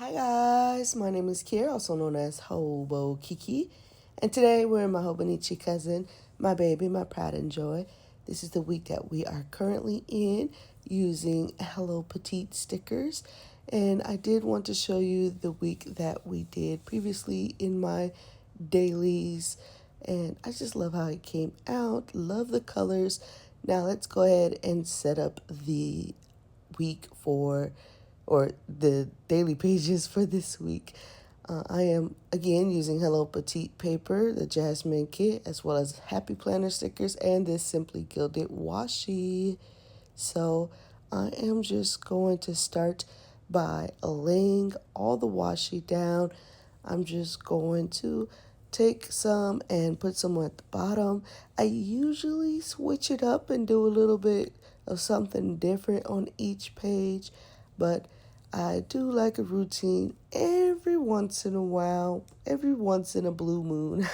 Hi guys, my name is Kier, also known as Hobonichi, and today we're in my Hobonichi cousin, my baby, my pride and joy. This is the week that we are currently in using Hello Petite stickers, and I did want to show you the week that we did previously in my dailies, and I just love how it came out, love the colors. Now let's go ahead and set up the week for or the daily pages for this week. I am again using Hello Petite paper, the Jasmine kit, as well as Happy Planner stickers and this Simply Gilded washi. So I am just going to start by laying all the washi down. I'm just going to take some and put some at the bottom. I usually switch it up and do a little bit of something different on each page, but I do like a routine every once in a while, every once in a blue moon.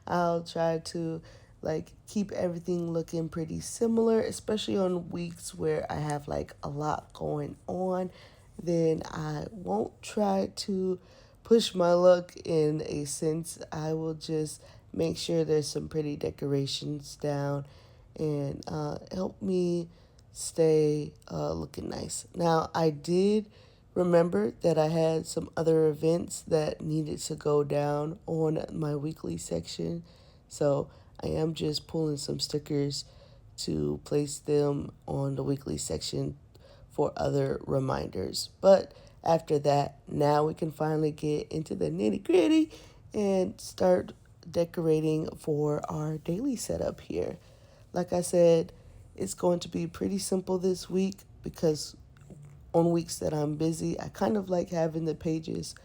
I'll try to keep everything looking pretty similar, especially on weeks where I have like a lot going on. Then I won't try to push my luck in a sense. I will just make sure there's some pretty decorations down and help me stay looking nice. Now, I did remember that I had some other events that needed to go down on my weekly section. So I am just pulling some stickers to place them on the weekly section for other reminders. But after that, now we can finally get into the nitty gritty and start decorating for our daily setup here. Like I said, it's going to be pretty simple this week because on weeks that I'm busy, I kind of like having the pages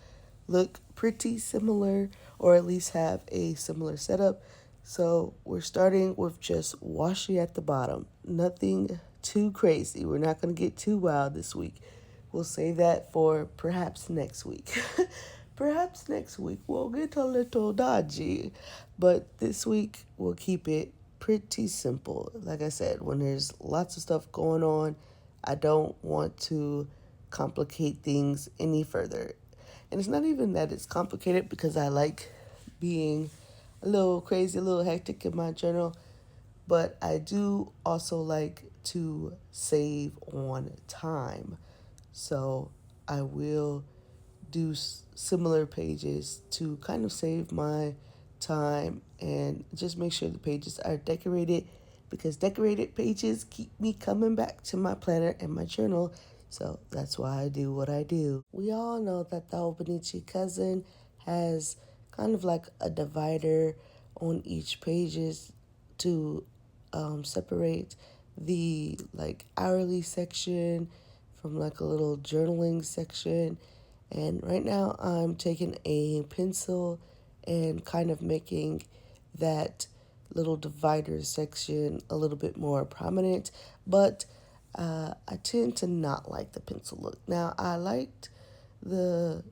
look pretty similar or at least have a similar setup. So we're starting with just washi at the bottom. Nothing too crazy. We're not going to get too wild this week. We'll save that for perhaps next week. Perhaps next week we'll get a little dodgy. But this week we'll keep it pretty simple. Like I said, when there's lots of stuff going on, I don't want to complicate things any further. And it's not even that it's complicated because I like being a little crazy, a little hectic in my journal, but I do also like to save on time. So I will do similar pages to kind of save my time and just make sure the pages are decorated because decorated pages keep me coming back to my planner and my journal. So that's why I do what I do. We all know that the Hobonichi cousin has kind of like a divider on each pages to separate the like hourly section from like a little journaling section. And right now I'm taking a pencil and kind of making that little divider section a little bit more prominent. But I tend to not like the pencil look. Now, I liked the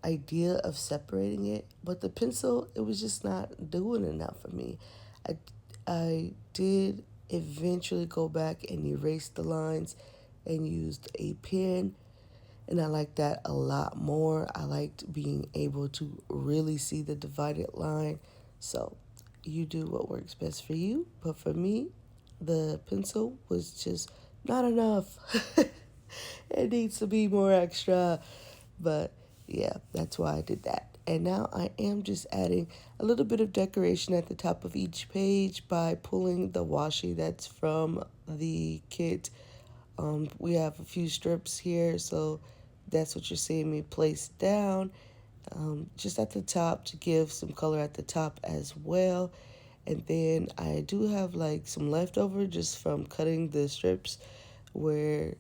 idea of separating it, but the pencil, it was just not doing enough for me. I, I did eventually go back and erase the lines and used a pen, and I liked that a lot more. I liked being able to really see the divided line. So you do what works best for you, but for me, the pencil was just not enough. It needs to be more extra. But yeah, that's why I did that. And now I am just adding a little bit of decoration at the top of each page by pulling the washi that's from the kit. We have a few strips here, so that's what you're seeing me place down just at the top to give some color at the top as well. And then I do have like some leftover just from cutting the strips where,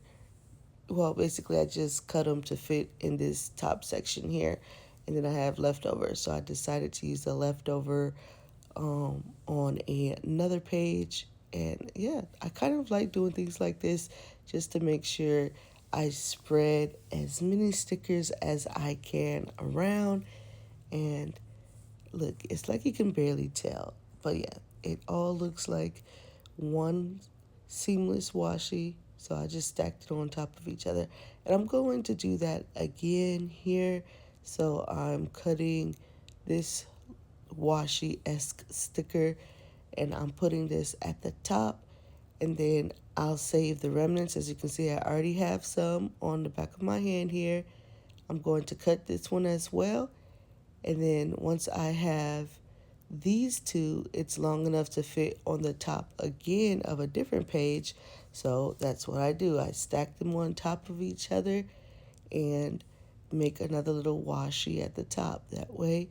well, basically I just cut them to fit in this top section here. And then I have leftover. So I decided to use the leftover on another page. And yeah, I kind of like doing things like this just to make sure I spread as many stickers as I can around. And look, it's like you can barely tell. But yeah, it all looks like one seamless washi. So I just stacked it on top of each other. And I'm going to do that again here. So I'm cutting this washi-esque sticker and I'm putting this at the top, and then I'll save the remnants. As you can see, I already have some on the back of my hand here. I'm going to cut this one as well, and then once I have these two, it's long enough to fit on the top again of a different page. So that's what I do. I stack them on top of each other and make another little washi at the top. That way,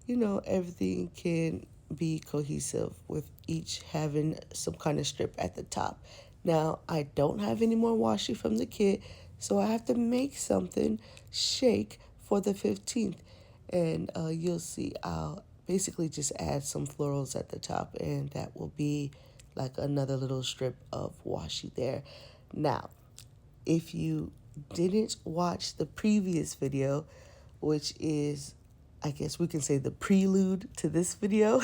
everything can be cohesive with each having some kind of strip at the top. Now, I don't have any more washi from the kit, so I have to make something shake for the 15th. And you'll see, I'll basically just add some florals at the top, and that will be like another little strip of washi there. Now, if you didn't watch the previous video, which is, I guess we can say, the prelude to this video,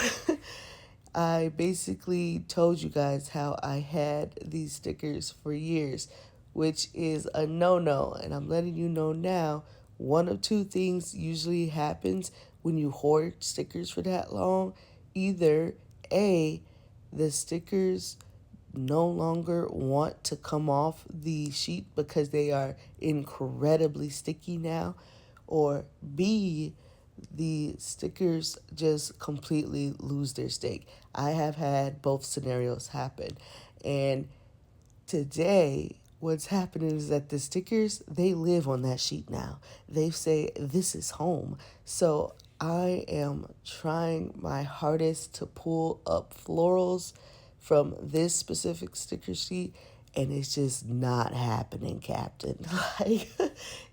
I basically told you guys how I had these stickers for years, which is a no-no. And I'm letting you know now, one of two things usually happens when you hoard stickers for that long. Either A, the stickers no longer want to come off the sheet because they are incredibly sticky now, or B, the stickers just completely lose their stake. I have had both scenarios happen. And today, what's happening is that the stickers, they live on that sheet now. They say, this is home. So I am trying my hardest to pull up florals from this specific sticker sheet, and it's just not happening, Captain. Like,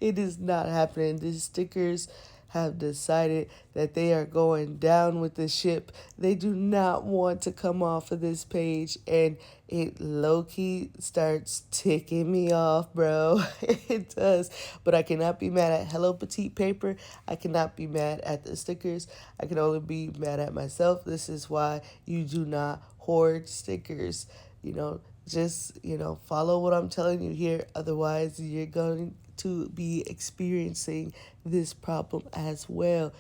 it is not happening. These stickers have decided that they are going down with the ship. They do not want to come off of this page, and it low-key starts ticking me off, bro. It does. But I cannot be mad at Hello Petite Paper. I cannot be mad at the stickers. I can only be mad at myself. This is why you do not hoard stickers. Just, follow what I'm telling you here. Otherwise, you're going to be experiencing this problem as well.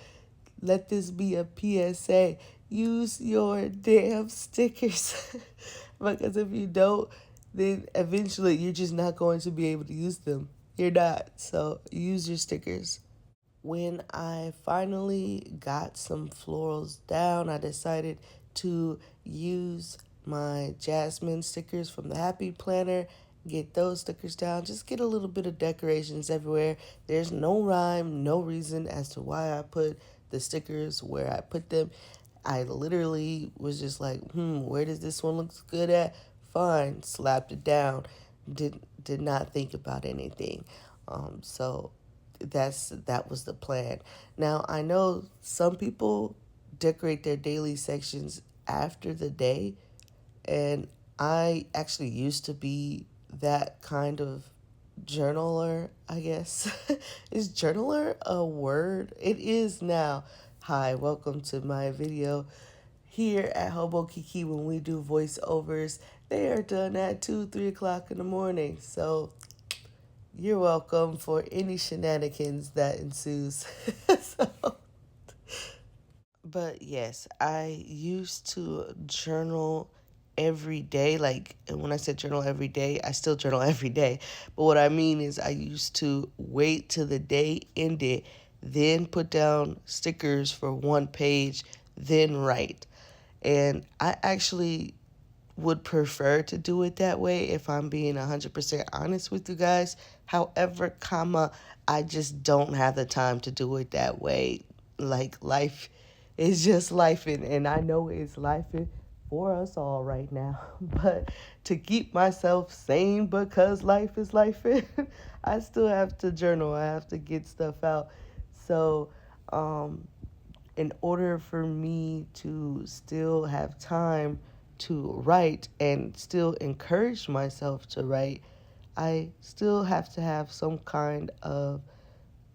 Let this be a PSA. Use your damn stickers. Because if you don't, then eventually you're just not going to be able to use them. You're not. So use your stickers. When I finally got some florals down, I decided to use my jasmine stickers from the Happy Planner, get those stickers down, just get a little bit of decorations everywhere. There's no rhyme, no reason as to why I put the stickers where I put them. I literally was just like, where does this one look good at? Fine, slapped it down. Did not think about anything. So that was the plan. Now, I know some people decorate their daily sections after the day, and I actually used to be that kind of journaler, I guess. Is journaler a word? It is now. Hi, welcome to my video here at Hobonichi. When we do voiceovers, they are done at 2-3 o'clock in the morning. So you're welcome for any shenanigans that ensues. So, but yes, I used to journal every day. Like, and when I said journal every day, I still journal every day. But what I mean is, I used to wait till the day ended, then put down stickers for one page, then write. And I actually would prefer to do it that way if I'm being 100% honest with you guys. However, I just don't have the time to do it that way. Like, life is just life, and I know it's life for us all right now. But to keep myself sane, because life is life, I still have to journal. I have to get stuff out. So, in order for me to still have time to write and still encourage myself to write, I still have to have some kind of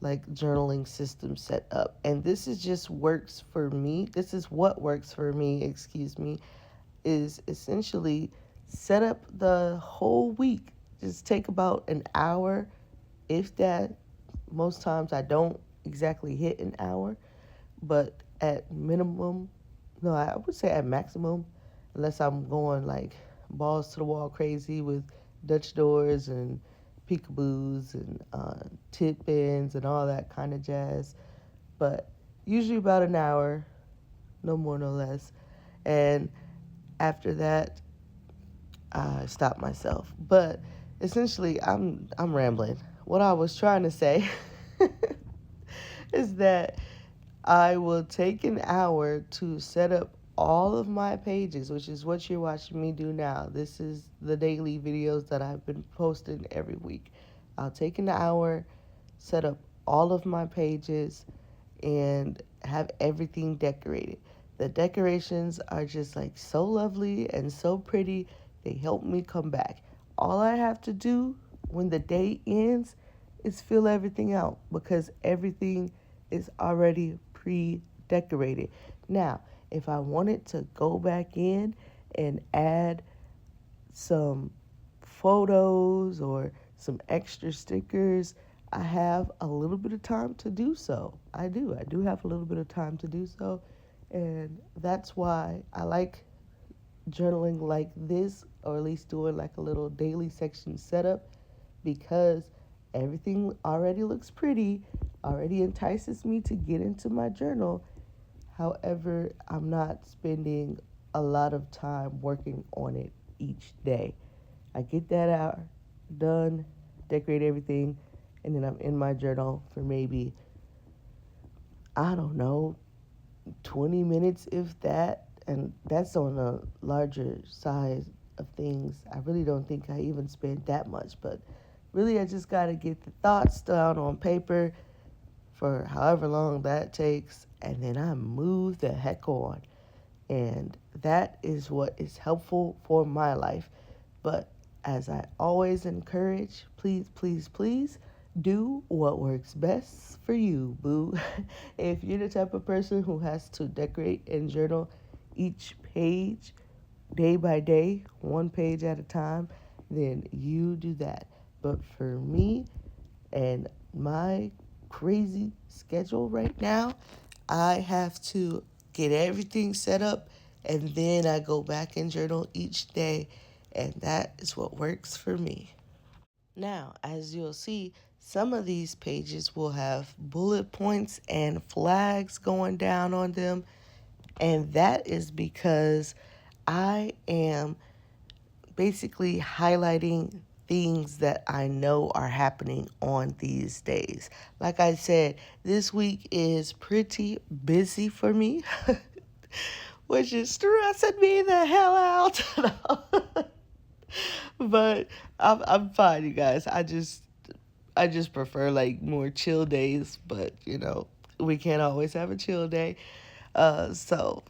like journaling system set up. And this is just works for me. This is what works for me, is essentially set up the whole week. Just take about an hour if that. Most times I don't exactly hit an hour, but at minimum, no, I would say at maximum, unless I'm going like balls to the wall crazy with Dutch doors and peekaboos and tip ins and all that kind of jazz. But usually about an hour, no more, no less. And after that, I stop myself. But essentially, I'm rambling. What I was trying to say is that I will take an hour to set up all of my pages, which is what you're watching me do now. This is the daily videos that I've been posting every week. I'll take an hour, set up all of my pages, and have everything decorated. The decorations are just like so lovely and so pretty. They help me come back. All I have to do when the day ends is fill everything out because everything is already pre-decorated. Now, if I wanted to go back in and add some photos or some extra stickers, I have a little bit of time to do so. I do. I do have a little bit of time to do so. And that's why I like journaling like this, or at least doing like a little daily section setup, because everything already looks pretty, already entices me to get into my journal. However, I'm not spending a lot of time working on it each day. I get that out done, decorate everything, and then I'm in my journal for maybe, I don't know, 20 minutes, if that. And that's on a larger size of things. I really don't think I even spend that much, but really, I just got to get the thoughts down on paper for however long that takes, and then I move the heck on. And that is what is helpful for my life. But as I always encourage, please, please, please do what works best for you, boo. If you're the type of person who has to decorate and journal each page day by day, one page at a time, then you do that. But for me and my crazy schedule right now, I have to get everything set up and then I go back and journal each day, and that is what works for me. Now, as you'll see, some of these pages will have bullet points and flags going down on them, and that is because I am basically highlighting things that I know are happening on these days. Like I said, this week is pretty busy for me, which is stressing me the hell out. But I'm fine, you guys. I just prefer like more chill days, but we can't always have a chill day. So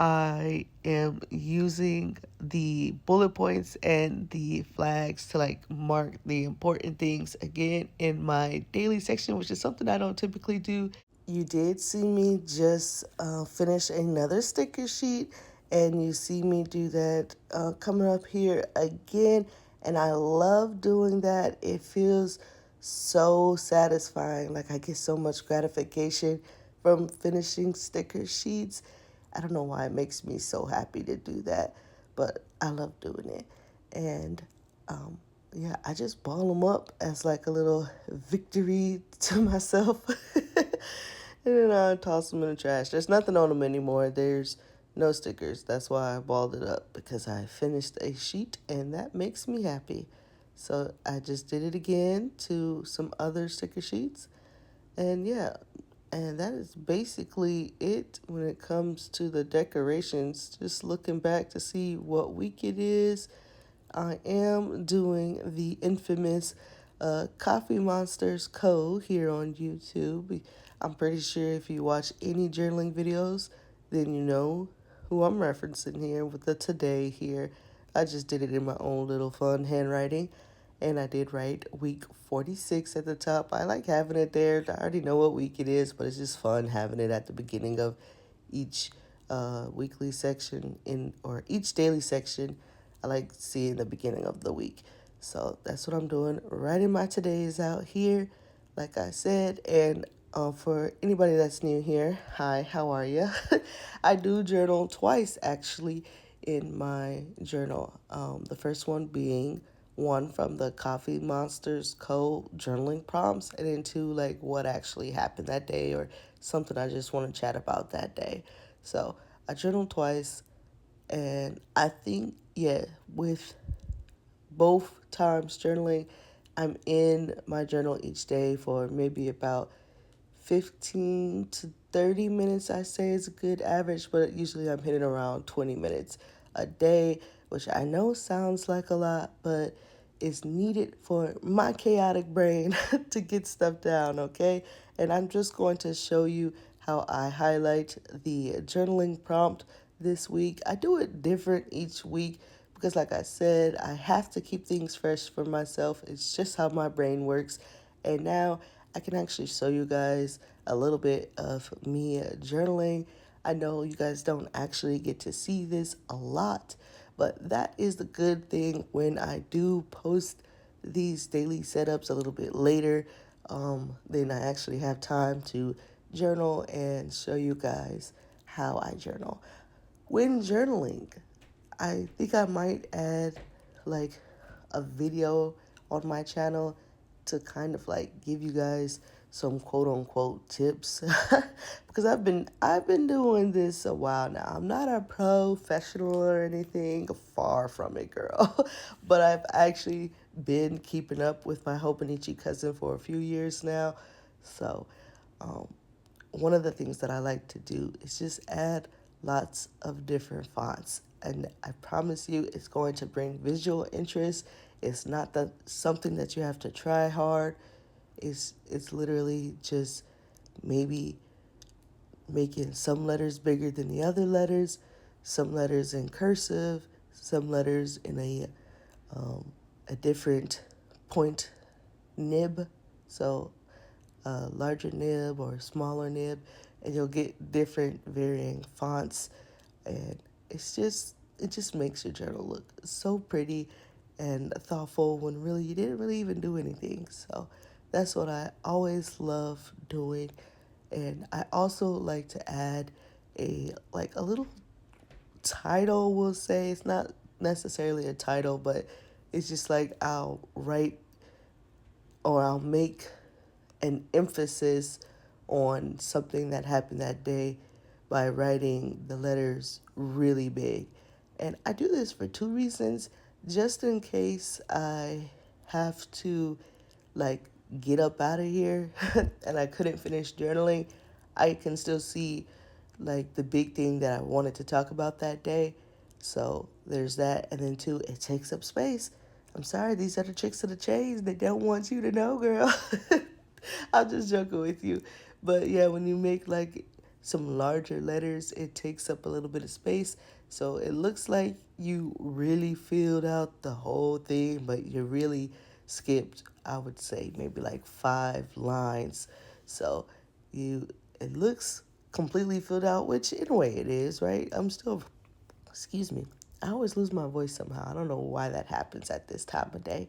I am using the bullet points and the flags to like mark the important things again in my daily section, which is something I don't typically do. You did see me just finish another sticker sheet, and you see me do that coming up here again. And I love doing that. It feels so satisfying. Like I get so much gratification from finishing sticker sheets. I don't know why it makes me so happy to do that, but I love doing it. And um, yeah, I just ball them up as like a little victory to myself. And then I toss them in the trash. There's nothing on them anymore. There's no stickers. That's why I balled it up, because I finished a sheet and that makes me happy. So I just did it again to some other sticker sheets. And yeah, and that is basically it when it comes to the decorations. Just looking back to see what week it is. I am doing the infamous Coffee Monsters Co. here on YouTube. I'm pretty sure if you watch any journaling videos, then you know who I'm referencing here with the today here. I just did it in my own little fun handwriting. And I did write week 46 at the top. I like having it there. I already know what week it is, but it's just fun having it at the beginning of each weekly section or each daily section. I like seeing the beginning of the week. So that's what I'm doing, writing my todays out here, like I said. And for anybody that's new here, hi, how are you? I do journal twice actually in my journal. The first one being one from the Coffee Monsters Co. journaling prompts, and then two, like what actually happened that day or something I just want to chat about that day. So I journal twice, and I think, yeah, with both times journaling, I'm in my journal each day for maybe about 15 to 30 minutes, I say is a good average, but usually I'm hitting around 20 minutes a day, which I know sounds like a lot, but it's needed for my chaotic brain to get stuff down, okay? And I'm just going to show you how I highlight the journaling prompt this week. I do it different each week because, like I said, I have to keep things fresh for myself. It's just how my brain works. And now I can actually show you guys a little bit of me journaling. I know you guys don't actually get to see this a lot, but that is the good thing when I do post these daily setups a little bit later. Then I actually have time to journal and show you guys how I journal. When journaling, I think I might add like a video on my channel to kind of like give you guys some quote unquote tips because I've been doing this a while now. I'm not a professional or anything, far from it, girl. But I've actually been keeping up with my Hobonichi cousin for a few years now. So, um, one of the things that I like to do is just add lots of different fonts. And I promise you, it's going to bring visual interest. It's not that something that you have to try hard. It's literally just maybe making some letters bigger than the other letters, some letters in cursive, some letters in a different point nib. So larger nib or smaller nib, and you'll get different varying fonts, and it just makes your journal look so pretty and thoughtful when really you didn't really even do anything. So that's what I always love doing. And I also like to add a little title, we'll say. It's not necessarily a title, but it's just like I'll write or I'll make an emphasis on something that happened that day by writing the letters really big. And I do this for two reasons. Just in case I have to like get up out of here and I couldn't finish journaling, I can still see like the big thing that I wanted to talk about that day. So there's that. And then two, it takes up space. I'm sorry, these are the tricks of the trade. They don't want you to know, girl. I'm just joking with you. But yeah, when you make like some larger letters, it takes up a little bit of space. So it looks like you really filled out the whole thing, but you really skipped, I would say, maybe like 5 lines. So you it looks completely filled out, which in a way it is, right? I'm still, excuse me, I always lose my voice somehow. I don't know why that happens at this time of day,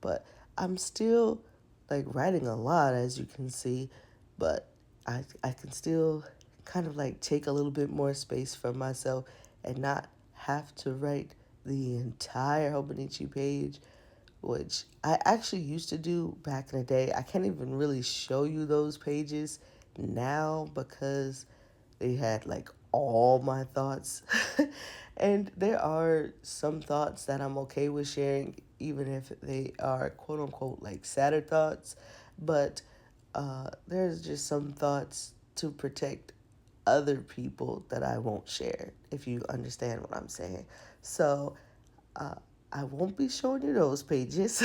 but I'm still like writing a lot, as you can see, but I can still kind of like take a little bit more space for myself and not have to write the entire Hobonichi page, which I actually used to do back in the day. I can't even really show you those pages now because they had like all my thoughts. And there are some thoughts that I'm okay with sharing, even if they are quote unquote like sadder thoughts. But there's just some thoughts to protect other people that I won't share, if you understand what I'm saying. So uh, I won't be showing you those pages,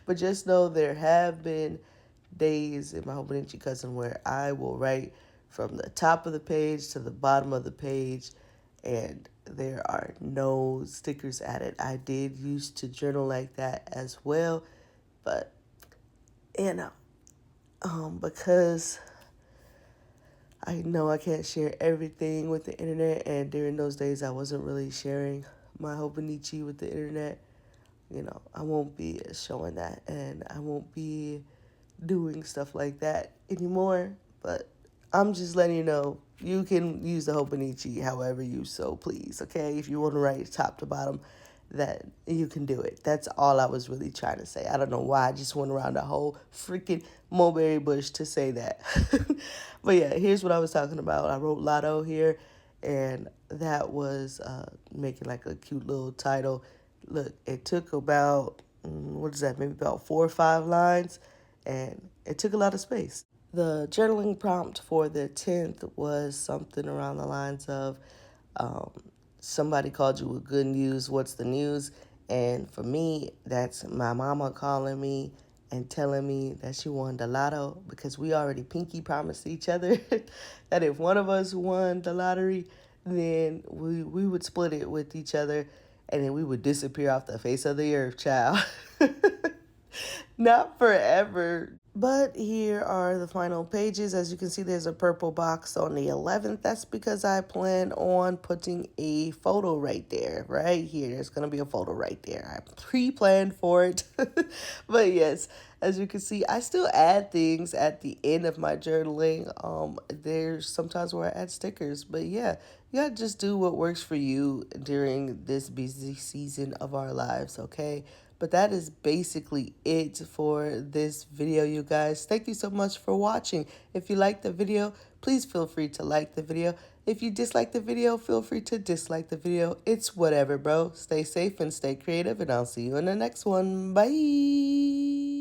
but just know there have been days in my Hobonichi cousin where I will write from the top of the page to the bottom of the page, and there are no stickers added. I did used to journal like that as well, but you know, because I know I can't share everything with the internet, and during those days I wasn't really sharing my Hobonichi with the internet. I won't be showing that, and I won't be doing stuff like that anymore. But I'm just letting you know you can use the Hobonichi however you so please, okay? If you want to write top to bottom, that you can do it. That's all I was really trying to say. I don't know why I just went around the whole freaking mulberry bush to say that. But yeah, here's what I was talking about. I wrote Lotto here, and that was making like a cute little title. Look, it took about, what is that, maybe about 4 or 5 lines, and it took a lot of space. The journaling prompt for the 10th was something around the lines of, um, somebody called you with good news, what's the news? And for me, that's my mama calling me and telling me that she won the lotto, because we already pinky promised each other that if one of us won the lottery, then we would split it with each other, and then we would disappear off the face of the earth, child. Not forever. But here are the final pages. As you can see, there's a purple box on the 11th. That's because I plan on putting a photo right there, right here. There's going to be a photo right there. I pre-planned for it. But yes, as you can see, I still add things at the end of my journaling. There's sometimes where I add stickers. But yeah, you got to just do what works for you during this busy season of our lives, okay? But that is basically it for this video, you guys. Thank you so much for watching. If you liked the video, please feel free to like the video. If you dislike the video, feel free to dislike the video. It's whatever, bro. Stay safe and stay creative, and I'll see you in the next one. Bye.